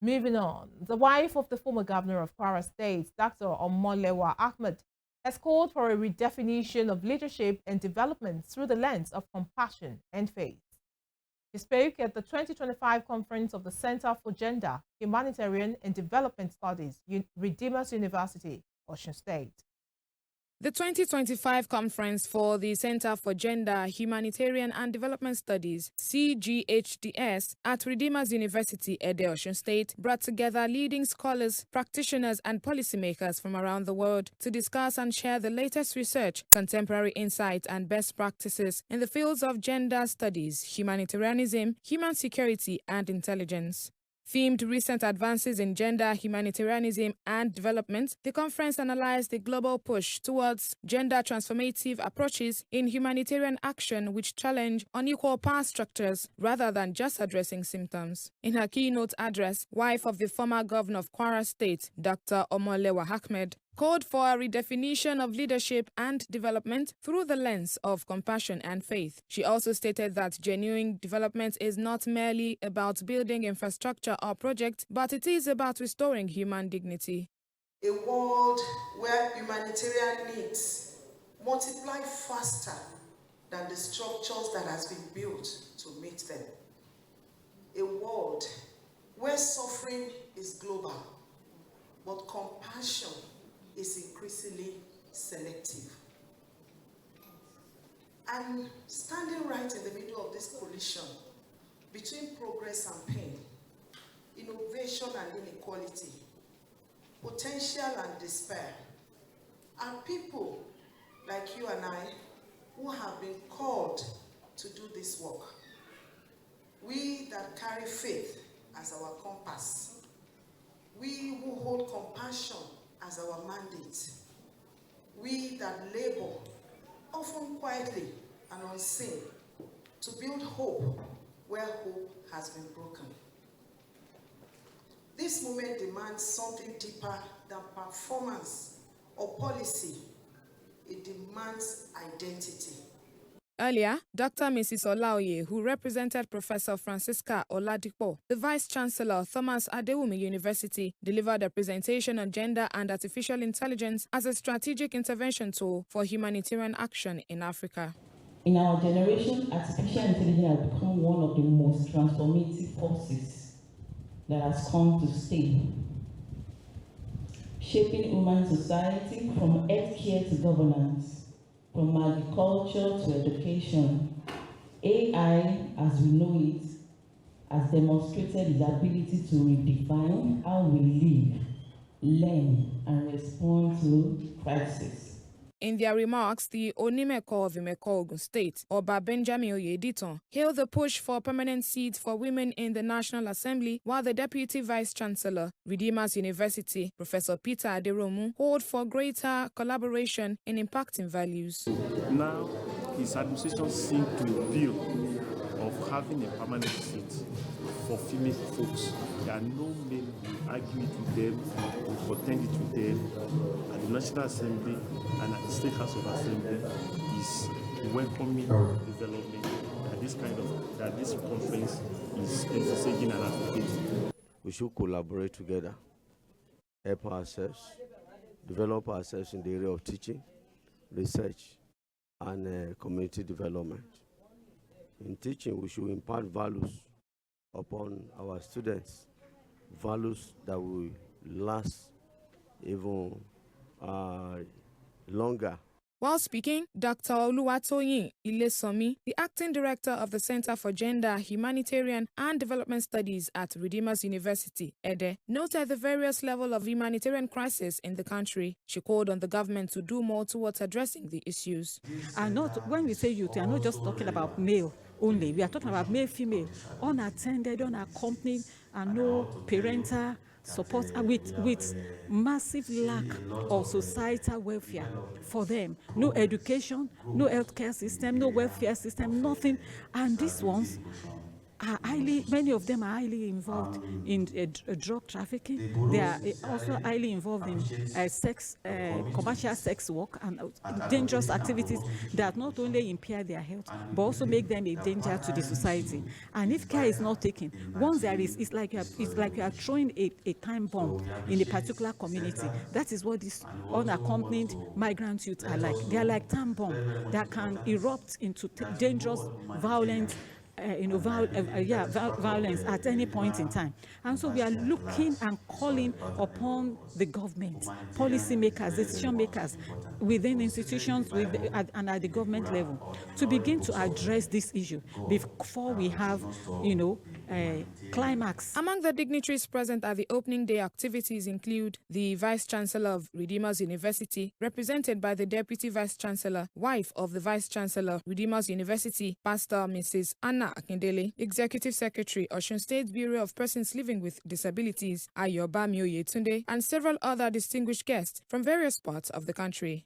Moving on, the wife of the former governor of Kwara State, Dr. Omolewa Ahmed, has called for a redefinition of leadership and development through the lens of compassion and faith. She spoke at the 2025 conference of the Center for Gender, Humanitarian and Development Studies, Redeemers University, Osun State. The 2025 conference for the Center for Gender, Humanitarian and Development Studies, Cghds, at Redeemers University, Osun State, brought together leading scholars, practitioners and policymakers from around the world to discuss and share the latest research, contemporary insights and best practices in the fields of gender studies, humanitarianism, human security and intelligence. Themed recent advances in gender, humanitarianism, and development, the conference analyzed the global push towards gender transformative approaches in humanitarian action which challenge unequal power structures rather than just addressing symptoms. In her keynote address, wife of the former governor of Kwara State, Dr. Omolewa Ahmed, called for a redefinition of leadership and development through the lens of compassion and faith. She also stated that genuine development is not merely about building infrastructure or projects, but it is about restoring human dignity. A world where humanitarian needs multiply faster than the structures that has been built to meet them. A world where suffering is global, but compassion is increasingly selective. I'm standing right in the middle of this collision between progress and pain, innovation and inequality, potential and despair, and people like you and I who have been called to do this work. We that carry faith as our compass, we who hold compassion as our mandate, we that labor, often quietly and unseen, to build hope where hope has been broken. This moment demands something deeper than performance or policy. It demands identity. Earlier, Dr. Mrs. Olaoye, who represented Professor Francisca Oladipo, the Vice-Chancellor Thomas Adewumi University, delivered a presentation on gender and artificial intelligence as a strategic intervention tool for humanitarian action in Africa. In our generation, artificial intelligence has become one of the most transformative forces that has come to stay, shaping human society from healthcare to governance. From agriculture to education, AI, as we know it, has demonstrated its ability to redefine how we live, learn, and respond to crisis. In their remarks, the Onimeko of Imeko Ogun State, Oba Benjamin Oyediton, hailed the push for permanent seats for women in the National Assembly, while the Deputy Vice-Chancellor, Redeemers University, Professor Peter Aderomu, called for greater collaboration in impacting values. Now, his administration seems to bill of having a permanent seat for female folks. There are no men who argue it with them, who contend it with them. At the National Assembly and at the State House of Assembly is welcoming development that this conference is envisaging and advocating. We should collaborate together, help ourselves, develop ourselves in the area of teaching, research, and community development. In teaching, we should impart values upon our students, values that will last even longer. While speaking, Dr. Oluwatoyin Ilesomi, the acting director of the Center for Gender, Humanitarian and Development Studies at Redeemers University, Ede, noted the various levels of humanitarian crisis in the country. She called on the government to do more towards addressing the issues. And not, when we say youth, we are not just talking about male only. We are talking about male, female, unattended, unaccompanied, and no parental support, with massive lack of societal welfare for them. No education, no healthcare system, no welfare system, nothing. And these ones, many of them are highly involved in drug trafficking. They are also highly involved in commercial sex work and dangerous activities that not only impair their health, but also make them a danger to the society. And if care is not taken, once there is, it's like you are throwing a time bomb in a particular community. That is what these unaccompanied migrant youth are like. They are like time bomb that can erupt into dangerous, violent, violence at any point in time. And so we are looking and calling upon the government, policymakers, decision makers within institutions and at the government level to begin to address this issue before we have, climax. Among the dignitaries present at the opening day activities include the Vice Chancellor of Redeemers University, represented by the Deputy Vice Chancellor, wife of the Vice Chancellor, Redeemers University, Pastor Mrs. Anna Akindele, Executive Secretary, Osun State Bureau of Persons Living with Disabilities, Ayobami Oyetunde, and several other distinguished guests from various parts of the country.